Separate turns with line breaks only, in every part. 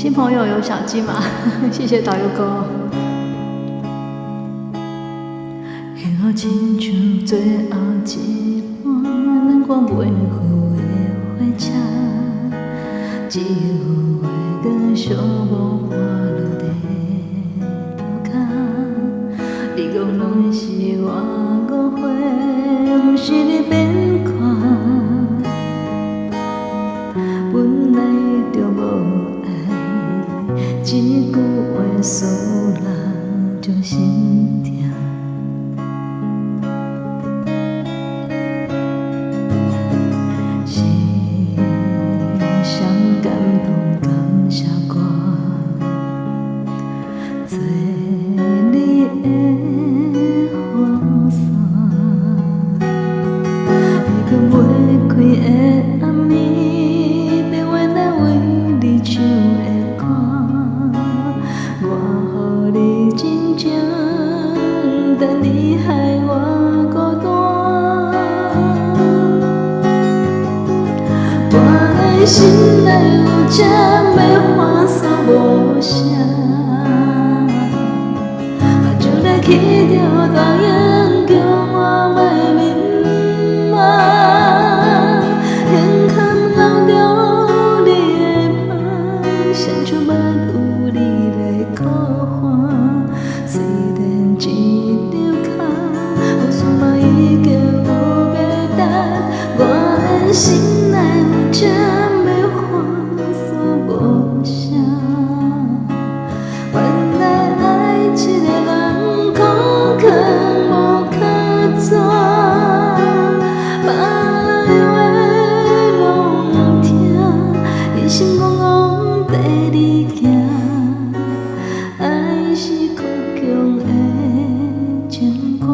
新朋友有小鸡吗？谢谢导游哥。
那亲像最后一盘咱我袂赴的火车，只有月光寂寞滑落地涂骹。你讲拢是我误会，毋是你变卦。本来就无爱，一句话使人就心痛。感动感谢我，做你的雨伞。迄个袂开的暗暝，电话来为你唱的歌，我予你真情，但你害我孤单。我的心内有这要反锁无声，目睭来起着大雁，叫我莫迷茫。眼眶流着你的香，伸出目有你的苦寒。虽然一张卡，我算嘛已经有要等。我的心内有这心怠怠跟你行，爱是倔强的情歌。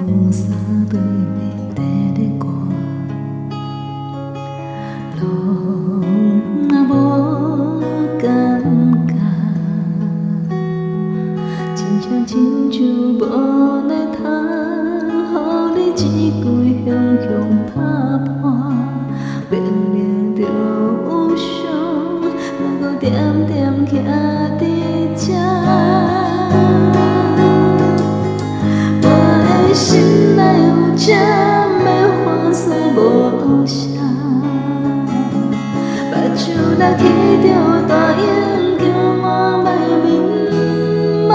雨伞对面在咧寒，拢也无感觉，亲像无来通，予你一句雄雄拍破，明明就有伤，哪搁点点徛伫这？心内有这要反锁无声，目睭来起着大雁，叫我莫迷茫。